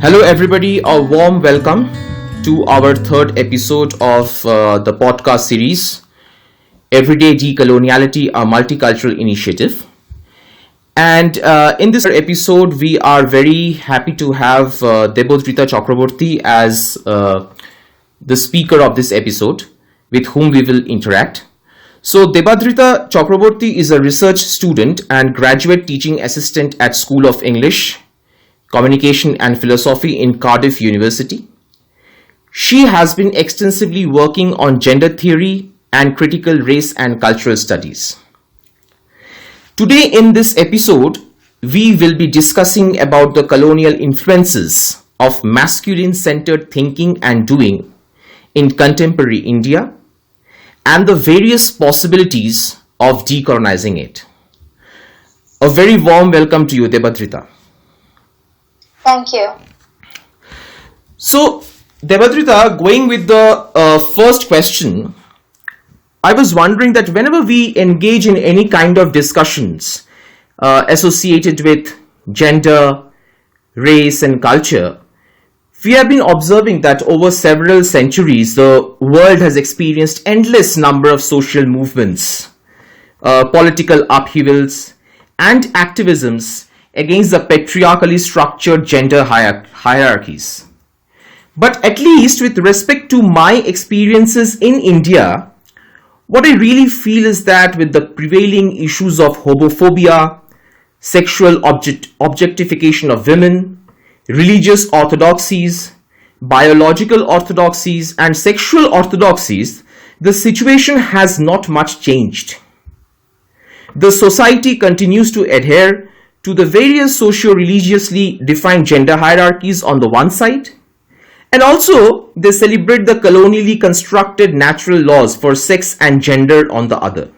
Hello, everybody. A warm welcome to our third episode of the podcast series, Everyday Decoloniality, a Multicultural Initiative. And in this episode, we are very happy to have Debadrita Chakraborty as the speaker of this episode, with whom we will interact. So, Debadrita Chakraborty is a research student and graduate teaching assistant at School of English, Communication and Philosophy in Cardiff University. She has been extensively working on gender theory and critical race and cultural studies. Today in this episode, we will be discussing about the colonial influences of masculine-centered thinking and doing in contemporary India and the various possibilities of decolonizing it. A very warm welcome to you, Debadrita. Thank you. So, Debadrita, going with the first question, I was wondering that whenever we engage in any kind of discussions associated with gender, race and culture, we have been observing that over several centuries, the world has experienced endless number of social movements, political upheavals and activisms against the patriarchally structured gender hierarchies. But at least with respect to my experiences in India, what I really feel is that with the prevailing issues of homophobia, sexual objectification of women, religious orthodoxies, biological orthodoxies, and sexual orthodoxies, the situation has not much changed. The society continues to adhere to the various socio-religiously defined gender hierarchies on the one side, and also they celebrate the colonially constructed natural laws for sex and gender on the other.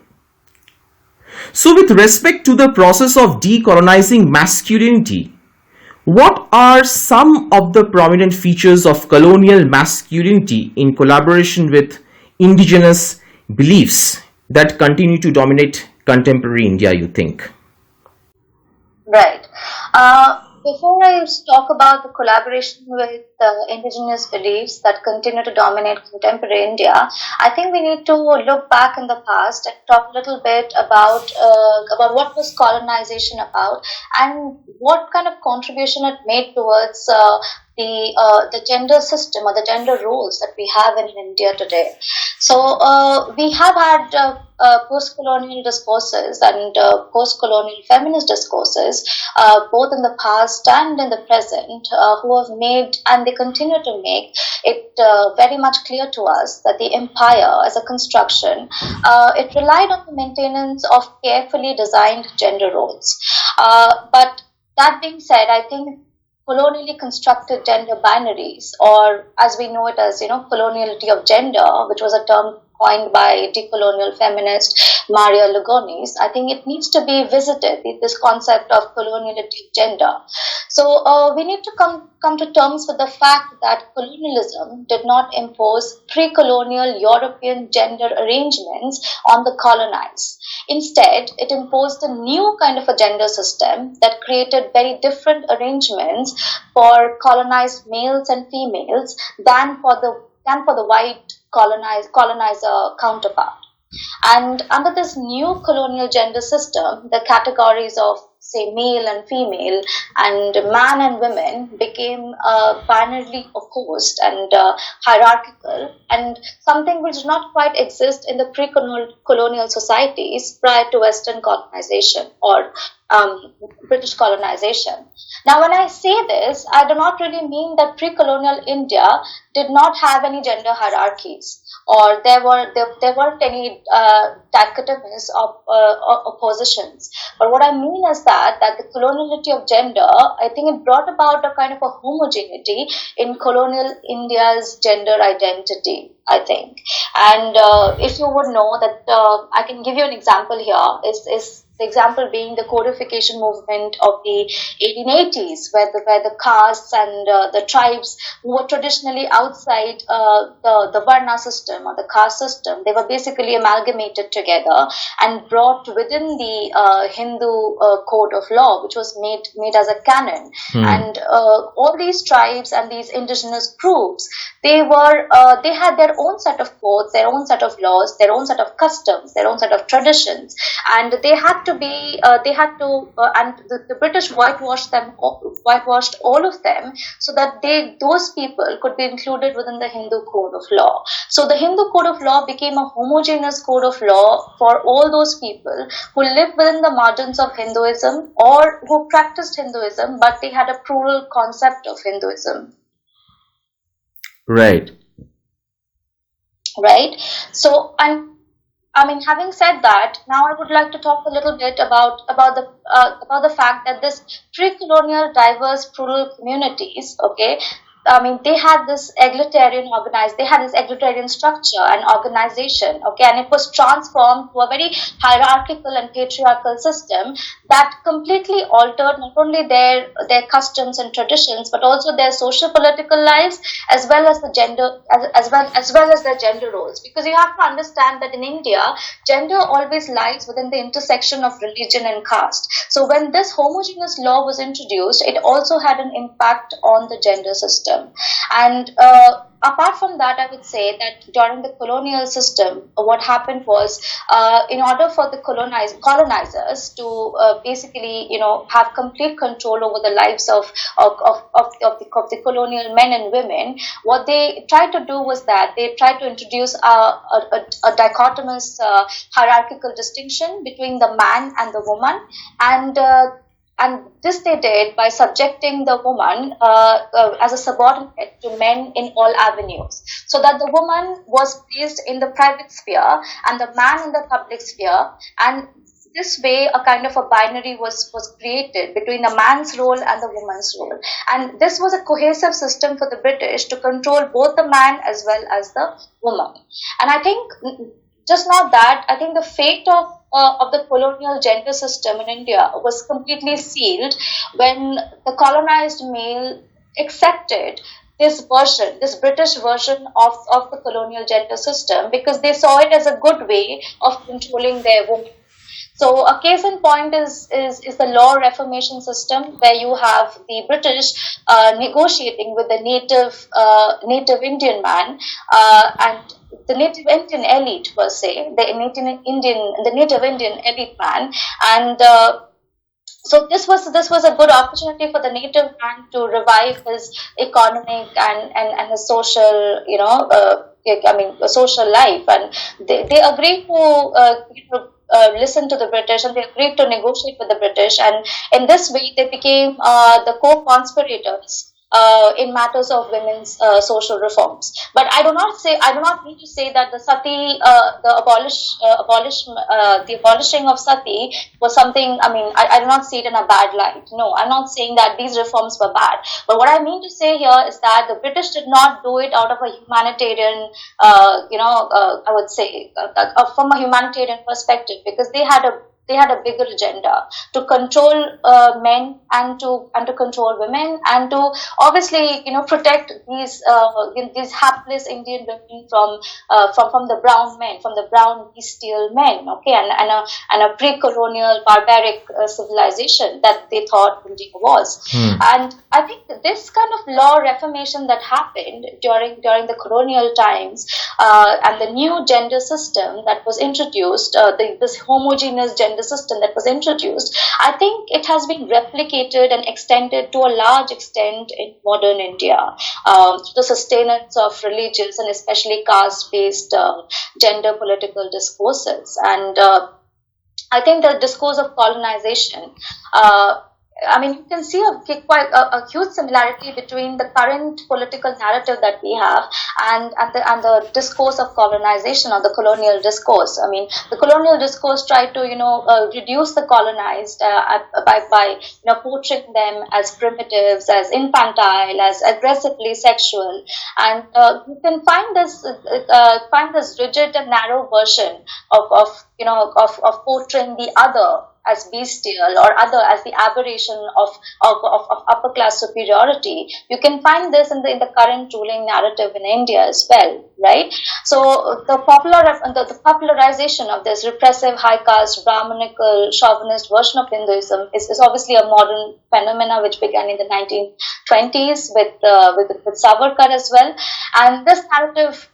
So with respect to the process of decolonizing masculinity, what are some of the prominent features of colonial masculinity in collaboration with indigenous beliefs that continue to dominate contemporary India, you think? Right. Before I talk about the collaboration with indigenous beliefs that continue to dominate contemporary India, I think we need to look back in the past and talk a little bit about what was colonization about and what kind of contribution it made towards the gender system or the gender roles that we have in India today. So we have had post-colonial discourses and post-colonial feminist discourses, both in the past and in the present, who have made and they continue to make it very much clear to us that the empire as a construction, it relied on the maintenance of carefully designed gender roles. But that being said, I think colonially constructed gender binaries, or as we know it as, coloniality of gender, which was a term coined by decolonial feminist Maria Lugonis, I think it needs to be visited, this concept of coloniality of gender. So we need to come to terms with the fact that colonialism did not impose pre-colonial European gender arrangements on the colonized. Instead, it imposed a new kind of a gender system that created very different arrangements for colonized males and females than for the white colonizer counterpart. And under this new colonial gender system, the categories of, say, male and female and man and women became binarily opposed and hierarchical, and something which did not quite exist in the pre-colonial societies prior to Western colonization or British colonization. Now, when I say this, I do not really mean that pre-colonial India did not have any gender hierarchies, or there weren't any dichotomous oppositions. But what I mean is that the coloniality of gender, I think it brought about a kind of a homogeneity in colonial India's gender identity, I think. And if you would know that, I can give you an example here, is The example being the codification movement of the 1880s, where the castes and the tribes who were traditionally outside the Varna system or the caste system, they were basically amalgamated together and brought within the Hindu code of law, which was made as a canon. And all these tribes and these indigenous groups, they had their own set of codes, their own set of laws, their own set of customs, their own set of traditions, and they had to be and the British whitewashed all of them, so that those people could be included within the Hindu code of law. So the Hindu code of law became a homogeneous code of law for all those people who lived within the margins of Hinduism or who practiced Hinduism, but they had a plural concept of Hinduism. Right. So, having said that, now I would like to talk a little bit about the fact that this pre-colonial diverse plural communities, okay, they had this egalitarian structure and organization, okay, and it was transformed to a very hierarchical and patriarchal system that completely altered not only their customs and traditions, but also their social political lives, as well as the gender, as well as their gender roles. Because you have to understand that in India, gender always lies within the intersection of religion and caste. So when this homogeneous law was introduced, it also had an impact on the gender system. And apart from that, I would say that during the colonial system, what happened was, in order for the colonizers to basically, have complete control over the lives of the colonial men and women, what they tried to do was that they tried to introduce a dichotomous hierarchical distinction between the man and the woman, and this they did by subjecting the woman as a subordinate to men in all avenues, so that the woman was placed in the private sphere and the man in the public sphere. And this way, a kind of a binary was created between the man's role and the woman's role. And this was a cohesive system for the British to control both the man as well as the woman. And I think just not that, I think the fate of the colonial gender system in India was completely sealed when the colonized male accepted this British version of the colonial gender system, because they saw it as a good way of controlling their women. So a case in point is the law reformation system, where you have the British negotiating with the native Indian man and the native Indian elite per se, the native Indian elite man, and so this was a good opportunity for the native man to revive his economic and his social, social life, and they agreed to listen to the British, and they agreed to negotiate with the British, and in this way they became the co-conspirators in matters of women's social reforms. But I do not mean to say that the sati, the abolishing of sati was something. I do not see it in a bad light. No, I'm not saying that these reforms were bad. But what I mean to say here is that the British did not do it out of a humanitarian, I would say, from a humanitarian perspective, because they had a bigger agenda to control men and to control women, and to obviously protect these hapless Indian women from the brown men, from the brown bestial men, okay, and a pre-colonial barbaric civilization that they thought India was. And I think this kind of law reformation that happened during the colonial times, and the new gender system that was introduced, this homogeneous gender system that was introduced, I think it has been replicated and extended to a large extent in modern India, the sustenance of religious and especially caste-based gender political discourses. And I think the discourse of colonization, you can see a huge similarity between the current political narrative that we have and the discourse of colonization, or the colonial discourse. The colonial discourse tried to reduce the colonized by portraying them as primitives, as infantile, as aggressively sexual, and you can find this rigid and narrow version of portraying the other as bestial or other, as the aberration of upper class superiority. You can find this in the current ruling narrative in India as well, right? So the popularization of this repressive, high caste, Brahminical, chauvinist version of Hinduism is obviously a modern phenomena which began in the 1920s with Savarkar as well. And this narrative,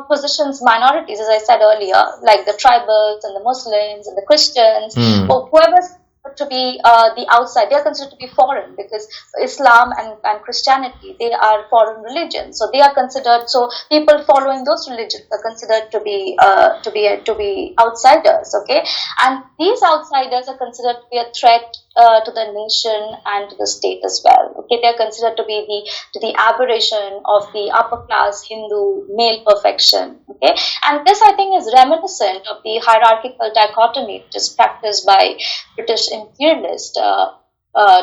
positions minorities, as I said earlier, like the tribals and the Muslims and the Christians, or whoever's to be the outside, they are considered to be foreign, because Islam and Christianity, they are foreign religions. So they are considered, so people following those religions are considered to be outsiders, okay? And these outsiders are considered to be a threat to the nation and to the state as well. Okay, they are considered to be the aberration of the upper class Hindu male perfection. Okay, and this, I think, is reminiscent of the hierarchical dichotomy which is practiced by British imperialists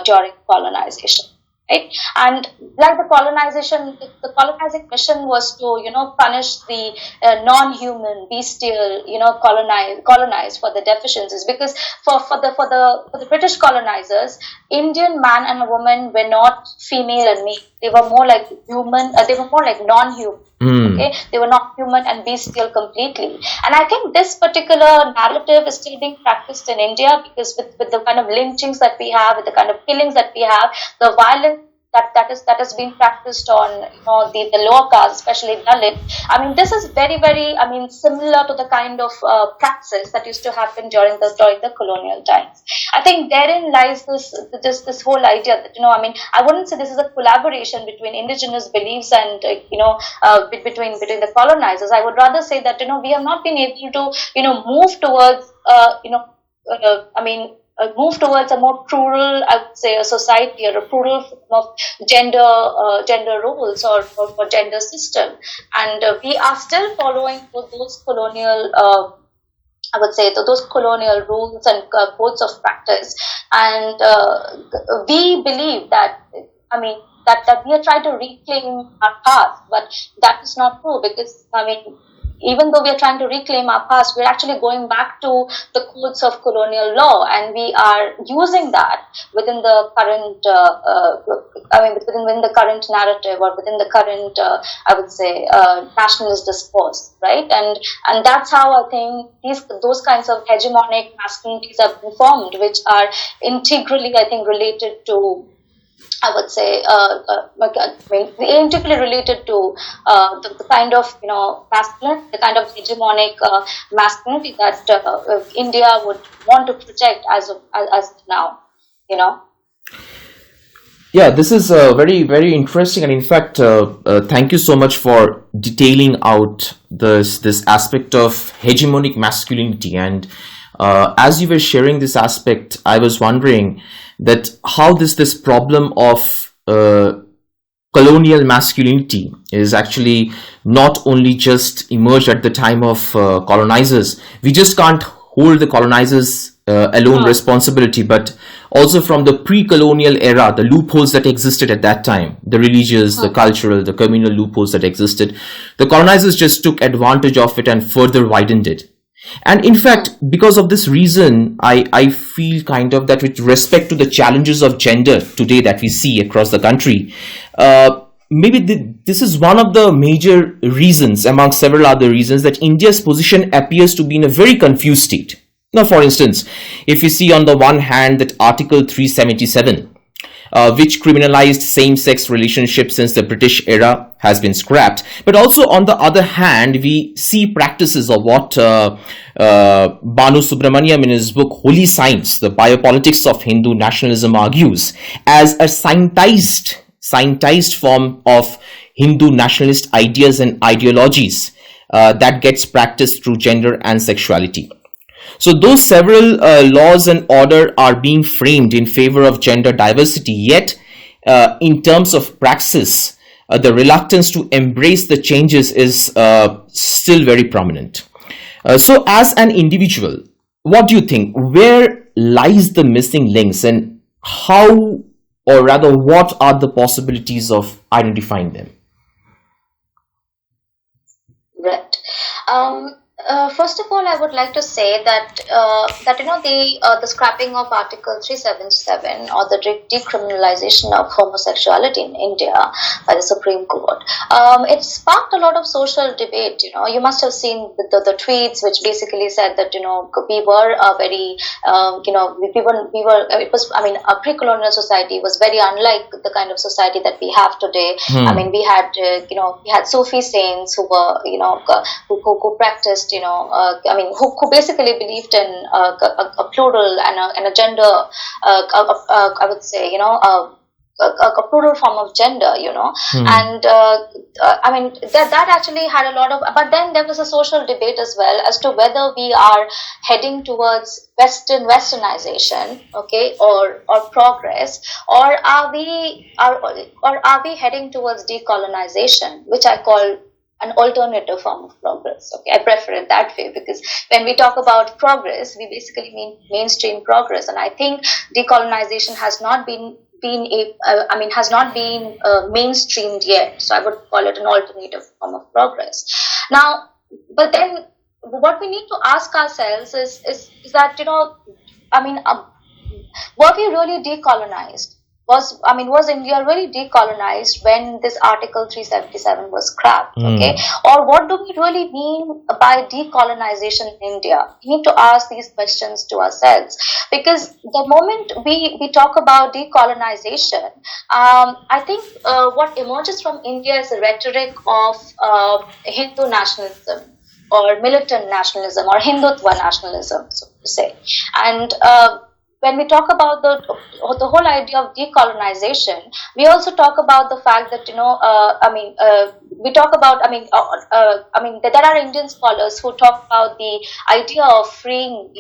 during colonization. Right? And like the colonizing mission was to, punish the non-human, bestial, colonized for the deficiencies. Because for the British colonizers, Indian man and a woman were not female and male. They were more like human. They were more like non-human. Okay, they were not human and bestial completely. And I think this particular narrative is still being practiced in India, because with the kind of lynchings that we have, with the kind of killings that we have, the violence that has been practiced on the lower castes, especially Dalit. I mean, this is very, very, similar to the kind of practice that used to happen during the colonial times. I think therein lies this whole idea that I wouldn't say this is a collaboration between indigenous beliefs and between the colonizers. I would rather say that we have not been able to move towards move towards a more plural, I would say, a society, or a plural form of gender roles or gender system. And we are still following those colonial, I would say, those colonial rules and codes of practice. And we believe that, that we are trying to reclaim our past, but that is not true, because, even though we are trying to reclaim our past, we're actually going back to the codes of colonial law, and we are using that within the current, within the current narrative, or within the current, I would say, nationalist discourse, right? And that's how I think those kinds of hegemonic masculinities have been formed, which are integrally, I think, related to, I would say, integrally related to the kind of, masculine, the kind of hegemonic masculinity that India would want to project as now, Yeah, this is very, very interesting. And in fact, thank you so much for detailing out this aspect of hegemonic masculinity. And as you were sharing this aspect, I was wondering that how this problem of colonial masculinity is actually not only just emerged at the time of colonizers. We just can't hold the colonizers alone responsibility, but also from the pre-colonial era, the loopholes that existed at that time, the religious, the cultural, the communal loopholes that existed, the colonizers just took advantage of it and further widened it. And in fact, because of this reason, I feel kind of that with respect to the challenges of gender today that we see across the country, maybe this is one of the major reasons, among several other reasons, that India's position appears to be in a very confused state. Now, for instance, if you see on the one hand that Article 377, which criminalized same-sex relationships since the British era, has been scrapped. But also on the other hand, we see practices of what Banu Subramaniam in his book Holy Science, the Biopolitics of Hindu Nationalism, argues as a scientized form of Hindu nationalist ideas and ideologies that gets practiced through gender and sexuality. So those several laws and order are being framed in favor of gender diversity, yet in terms of praxis, the reluctance to embrace the changes is still very prominent. So as an individual, what do you think? Where lies the missing links, and how, or rather what are the possibilities of identifying them? Right. First of all, I would like to say that the scrapping of Article 377, or the decriminalization of homosexuality in India by the Supreme Court, it sparked a lot of social debate. You must have seen the tweets which basically said that we were a very we were it was I mean a pre-colonial society was very unlike the kind of society that we have today. I mean, we had we had Sufi saints who were who practiced who basically believed in a plural and a gender, I would say, a plural form of gender, and I mean that actually had a lot of. But then there was a social debate as well as to whether we are heading towards westernization, okay, or progress, or are we heading towards decolonization, which I call an alternative form of progress. Okay, I prefer it that way, because when we talk about progress, we basically mean mainstream progress, and I think decolonization has not been mainstreamed yet. So I would call it an alternative form of progress. Now, but then what we need to ask ourselves is that were we really decolonized? Was India really decolonized when this Article 377 was scrapped? Okay, or what do we really mean by decolonization in India? We need to ask these questions to ourselves, because the moment we talk about decolonization, I think what emerges from India is a rhetoric of Hindu nationalism, or militant nationalism, or Hindutva nationalism, so to say, and when we talk about the whole idea of decolonization, we also talk about the fact that there are Indian scholars who talk about the idea of freeing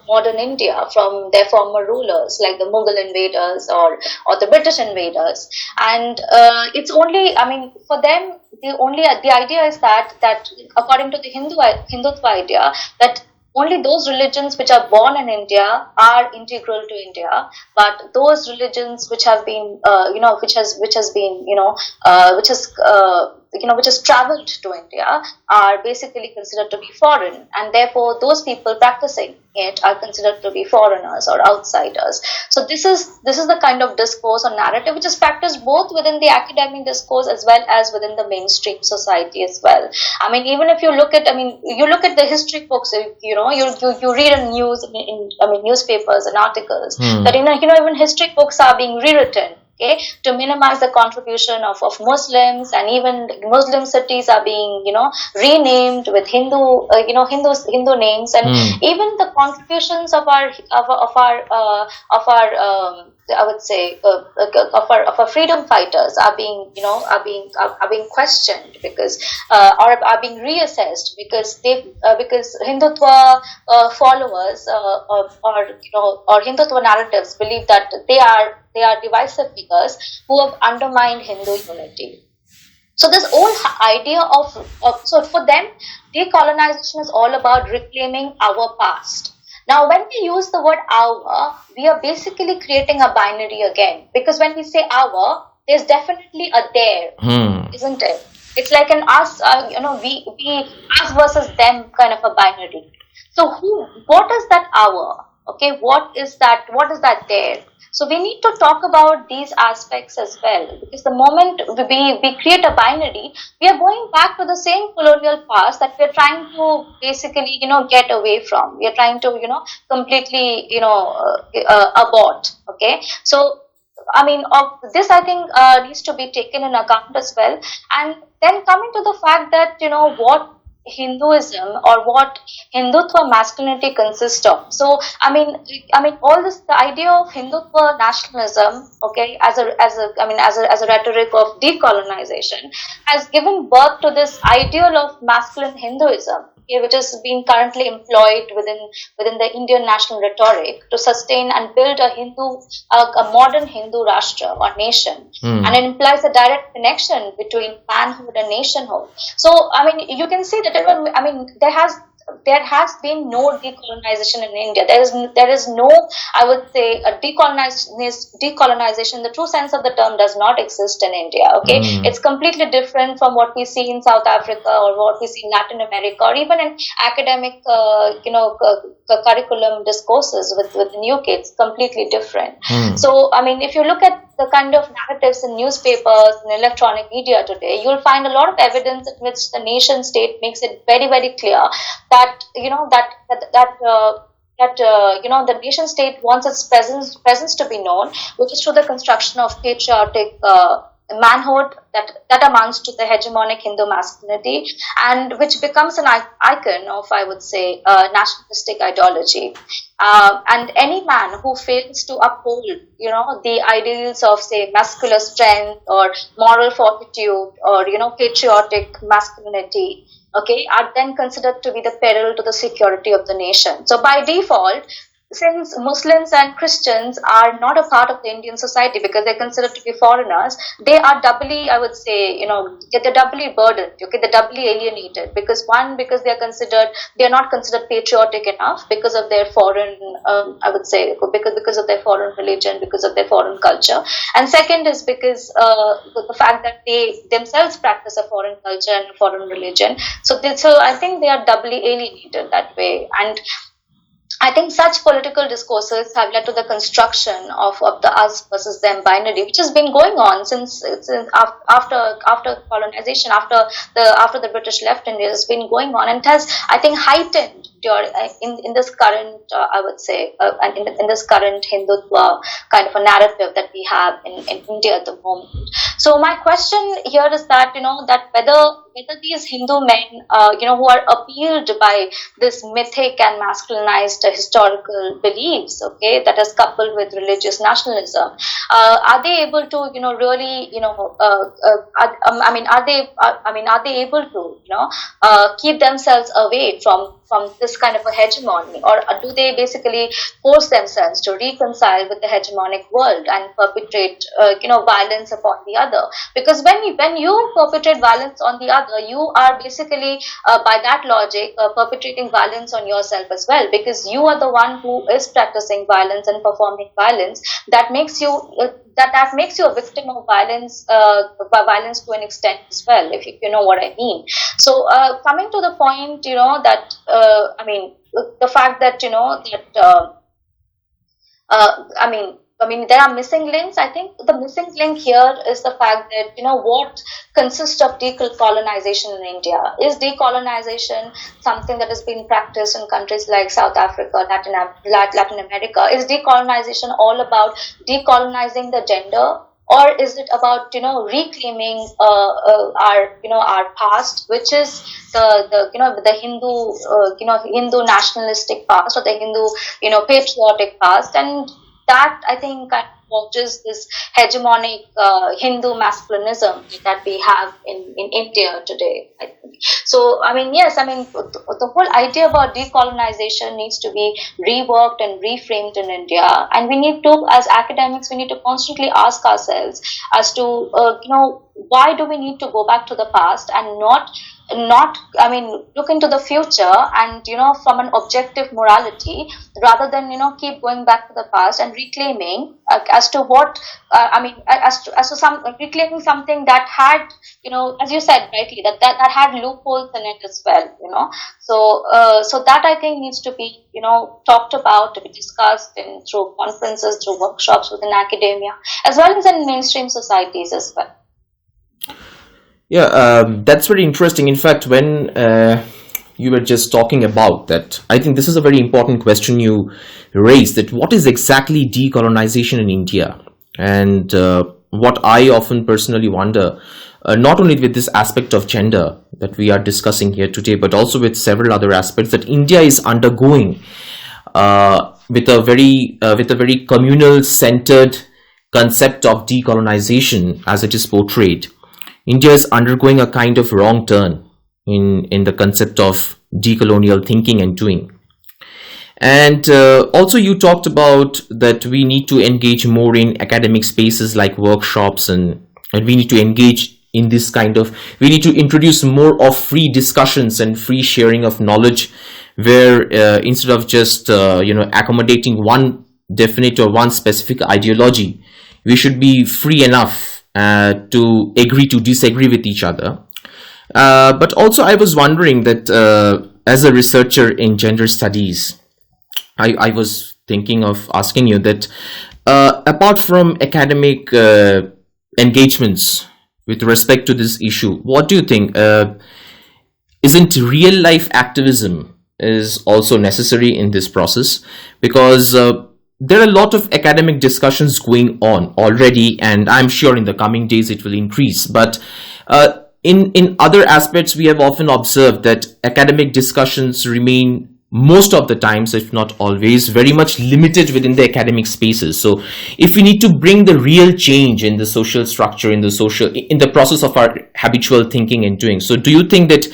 modern India from their former rulers, like the Mughal invaders or the British invaders, and it's only for them the idea is that according to the Hindutva idea, that only those religions which are born in India are integral to India, but those religions which have been, which has traveled to India are basically considered to be foreign, and therefore those people practicing it are considered to be foreigners or outsiders. So this is the kind of discourse or narrative which is practiced both within the academic discourse as well as within the mainstream society as well. I mean, even if you look at the history books, you read in newspapers and articles that even history books are being rewritten. Okay, to minimize the contribution of Muslims, and even Muslim cities are being renamed with Hindu names, and even the contributions of our I would say of our freedom fighters are being questioned, because are being reassessed, because Hindutva followers or Hindutva narratives believe that they are divisive figures who have undermined Hindu unity. So this whole idea so for them, decolonization is all about reclaiming our past. Now, when we use the word our, we are basically creating a binary again, because when we say our, there's definitely a there, isn't it? It's like an us, we us versus them kind of a binary. So what is that our? Okay, what is that there? So we need to talk about these aspects as well, because the moment we create a binary, we are going back to the same colonial past that we are trying to basically, get away from. We are trying to, completely, abort. Okay. So, this I think needs to be taken in account as well. And then coming to the fact that, what Hinduism or what Hindutva masculinity consists of. So, all this, the idea of Hindutva nationalism, okay, as a rhetoric of decolonization, has given birth to this ideal of masculine Hinduism, okay, which is being currently employed within the Indian national rhetoric to sustain and build a modern Hindu Rashtra or nation, and it implies a direct connection between manhood and nationhood. So, you can see that there has there has been no decolonization in India. There is no, I would say, a decolonization in the true sense of the term does not exist in India. Okay, it's completely different from what we see in South Africa or what we see in Latin America or even in academic, curriculum discourses with the UK. It's completely different. So, I mean, if you look at the kind of narratives in newspapers and electronic media today, you'll find a lot of evidence in which the nation state makes it very, very clear that the nation state wants its presence to be known, which is through the construction of patriotic manhood that amounts to the hegemonic Hindu masculinity, and which becomes an icon of, I would say, nationalistic ideology. And any man who fails to uphold, the ideals of, say, muscular strength or moral fortitude or, patriotic masculinity, okay, are then considered to be the peril to the security of the nation. So by default, since Muslims and Christians are not a part of the Indian society because they're considered to be foreigners, they are doubly, I would say, they're doubly burdened, okay, they're doubly alienated because they're not considered patriotic enough because of their foreign, I would say, because of their foreign religion, because of their foreign culture. And second is because the fact that they themselves practice a foreign culture and a foreign religion. So I think they are doubly alienated that way. And I think such political discourses have led to the construction of the us versus them binary, which has been going on since after colonization, after the British left India. It's been going on, and it has, I think, heightened in this current, I would say, in this current Hindutva kind of a narrative that we have in India at the moment. So my question here is that that whether these Hindu men, who are appealed by this mythic and masculinized historical beliefs, okay, that is coupled with religious nationalism, are they able to, really, are they able to, keep themselves away from this kind of a hegemony, or do they basically force themselves to reconcile with the hegemonic world and perpetrate, violence upon the other? Because when you perpetrate violence on the other, you are basically, by that logic, perpetrating violence on yourself as well, because you are the one who is practicing violence and performing violence. That makes you that makes you a victim of violence, violence to an extent as well, if you know what I mean. So, coming to the point, that the fact that there are missing links. I think the missing link here is the fact that, what consists of decolonization in India? Is decolonization something that has been practiced in countries like South Africa, Latin America? Is decolonization all about decolonizing the gender? Or is it about, reclaiming our past, which is the Hindu nationalistic past, or the Hindu, patriotic past? And that, I think, kind of watches this hegemonic Hindu masculinism that we have in India today, I think. So, the whole idea about decolonization needs to be reworked and reframed in India. And we need to, as academics, we need to constantly ask ourselves as to, why do we need to go back to the past and not look into the future and, from an objective morality, rather than, keep going back to the past and reclaiming as to what, reclaiming something that had, as you said rightly, that had loopholes in it as well, So that, I think, needs to be, talked about, to be discussed through conferences, through workshops within academia, as well as in mainstream societies as well. Yeah, that's very interesting. In fact, when you were just talking about that, I think this is a very important question you raised, that what is exactly decolonization in India? And what I often personally wonder, not only with this aspect of gender that we are discussing here today, but also with several other aspects that India is undergoing with a very communal centered concept of decolonization as it is portrayed. India is undergoing a kind of wrong turn in the concept of decolonial thinking and doing. And also you talked about that we need to engage more in academic spaces like workshops, and we need to engage in this kind of, we need to introduce more of free discussions and free sharing of knowledge where instead of just accommodating one definite or one specific ideology, we should be free enough to agree to disagree with each other. But also, I was wondering that as a researcher in gender studies, I was thinking of asking you that apart from academic engagements with respect to this issue, what do you think? Isn't real life activism is also necessary in this process? Because there are a lot of academic discussions going on already, and I'm sure in the coming days it will increase. But in other aspects, we have often observed that academic discussions remain most of the times, if not always, very much limited within the academic spaces. So if we need to bring the real change in the social structure, in the process of our habitual thinking and doing, so do you think that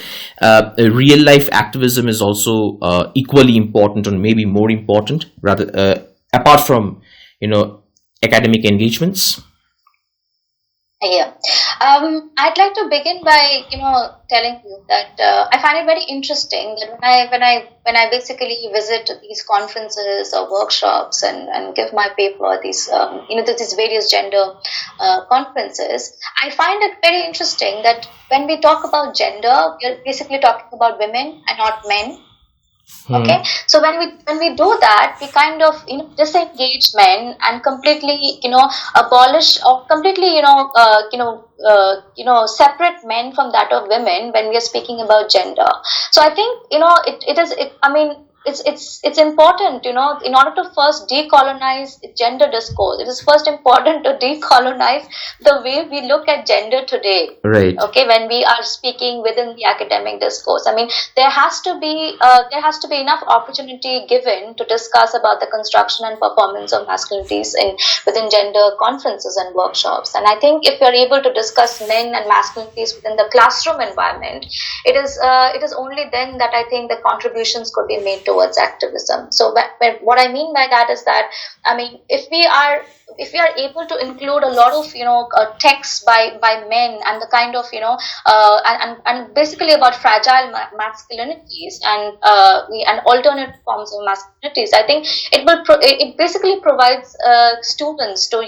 real life activism is also equally important, or maybe more important, rather apart from academic engagements? Yeah. I'd like to begin by, telling you that I find it very interesting that when I basically visit these conferences or workshops and give my paper, these these various gender conferences, I find it very interesting that when we talk about gender, we're basically talking about women and not men. Okay, so when we do that, we kind of disengage men and completely abolish or completely separate men from that of women when we are speaking about gender. So I think it's important, in order to first decolonize gender discourse, it is first important to decolonize the way we look at gender today. Right. Okay, when we are speaking within the academic discourse, there has to be enough opportunity given to discuss about the construction and performance of masculinities within gender conferences and workshops. And I think if you're able to discuss men and masculinities within the classroom environment, it is only then that I think the contributions could be made towards activism. So what I mean by that is that, if we are able to include a lot of texts by men and the kind of and basically about fragile masculinities and alternate forms of masculinities, I think it basically provides students to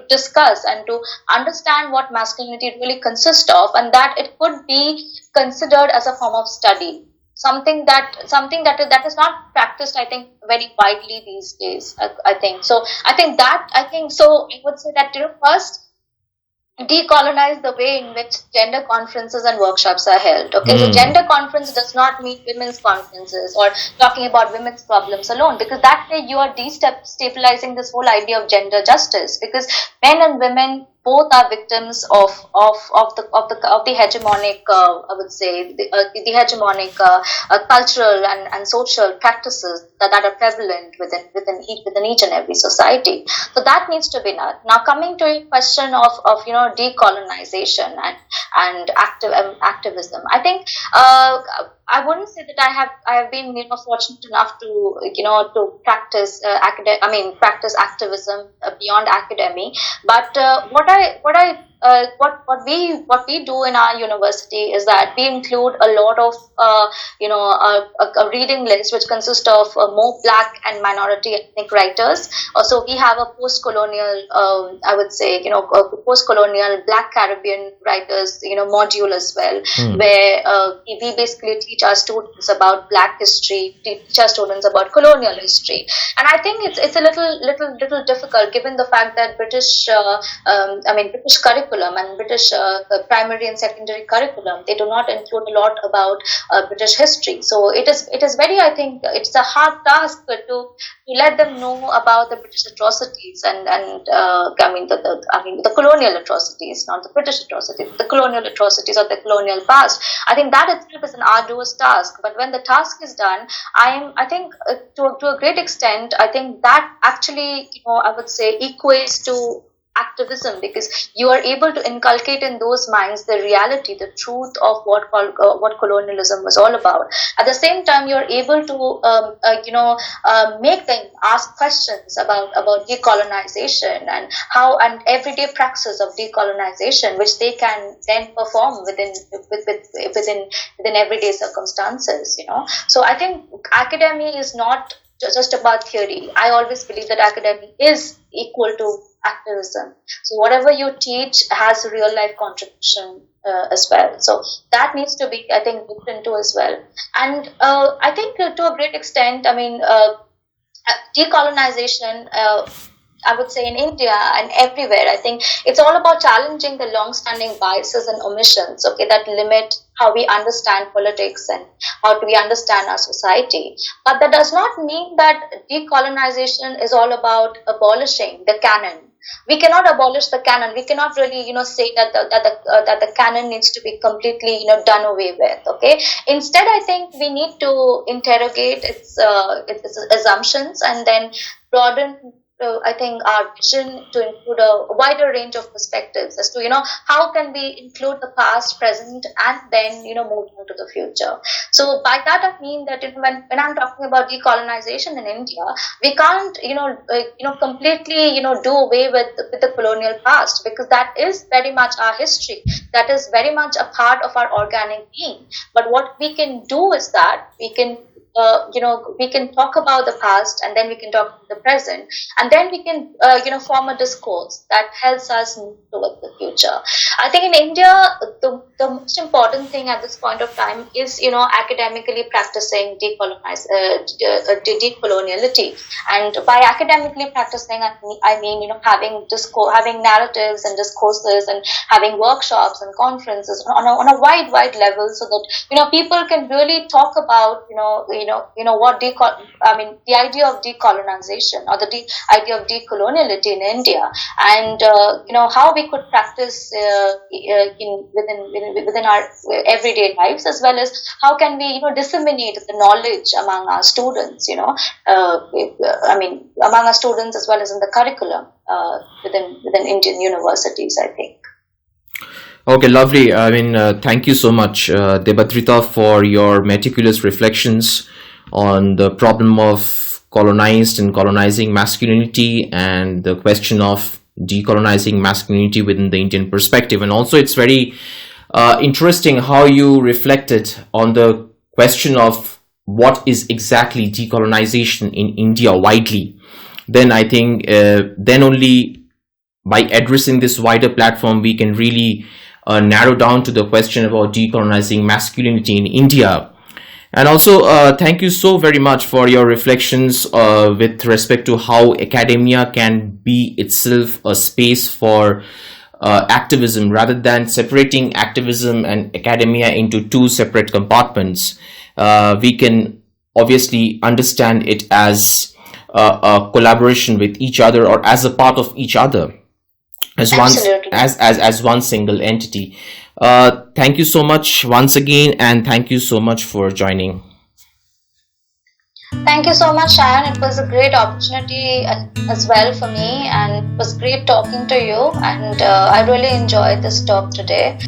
discuss and to understand what masculinity really consists of, and that it could be considered as a form of study. Something that is not practiced, I think, very widely these days. I think so. I would say that first decolonize the way in which gender conferences and workshops are held. Okay, so gender conference does not mean women's conferences or talking about women's problems alone, because that way you are destabilizing this whole idea of gender justice, because men and women both are victims of the hegemonic, I would say, the hegemonic cultural and social practices that are prevalent within each and every society. So that needs to be done. Now, coming to your question of decolonization and activism, I think I wouldn't say that I have been fortunate enough to practice practice activism beyond academy, but what we do in our university is that we include a lot of a reading list which consists of more Black and minority ethnic writers. So we have a post-colonial, I would say, post-colonial Black Caribbean writers, module as well, where we basically teach our students about Black history, teach our students about colonial history, and I think it's a little difficult given the fact that British curriculum and British primary and secondary curriculum, they do not include a lot about British history. So it is very, I think, it's a hard task to let them know about the British atrocities and the colonial atrocities, not the British atrocities, the colonial atrocities of the colonial past. I think that itself is an arduous task. But when the task is done, I think to a great extent, I think that actually, I would say, equates to activism, because you are able to inculcate in those minds the reality, the truth of what colonialism was all about. At the same time, you are able to make them ask questions about decolonization and how, and everyday praxis of decolonization, which they can then perform within everyday circumstances. So I think academia is not just about theory. I always believe that academia is equal to activism. So whatever you teach has a real life contribution as well. So that needs to be, I think, looked into as well. And I think to a great extent, I mean, decolonization, I would say in India and everywhere, I think it's all about challenging the long-standing biases and omissions, okay, that limit how we understand politics and how do we understand our society. But that does not mean that decolonization is all about abolishing the canon. We cannot abolish the canon. We cannot really, say that the canon needs to be completely, done away with. Okay. Instead, I think we need to interrogate its assumptions and then broaden, I think, our vision to include a wider range of perspectives as to, how can we include the past, present, and then, move on to the future. So by that, I mean that when I'm talking about decolonization in India, we can't, completely, do away with the colonial past, because that is very much our history. That is very much a part of our organic being. But what we can do is that we can we can talk about the past, and then we can talk about the present, and then we can, form a discourse that helps us move towards the future. I think in India, the most important thing at this point of time is, academically practicing decoloniality. And by academically practicing, I mean, having narratives and discourses and having workshops and conferences on a wide level, so that, people can really talk about, what the idea of decolonization or the idea of decoloniality in India, and how we could practice within our everyday lives, as well as how can we disseminate the knowledge among our students, among our students as well as in the curriculum within Indian universities, I think. Okay, lovely. I mean, thank you so much, Debadrita, for your meticulous reflections on the problem of colonized and colonizing masculinity and the question of decolonizing masculinity within the Indian perspective. And also, it's very interesting how you reflected on the question of what is exactly decolonization in India widely. Then I think then only by addressing this wider platform, we can really narrow down to the question about decolonizing masculinity in India. And also, thank you so very much for your reflections with respect to how academia can be itself a space for activism, rather than separating activism and academia into two separate compartments. We can obviously understand it as a collaboration with each other, or as a part of each other, as one single entity. Thank you so much once again, and thank you so much for joining. Thank you so much, Sayan. It was a great opportunity as well for me, and it was great talking to you, and I really enjoyed this talk today.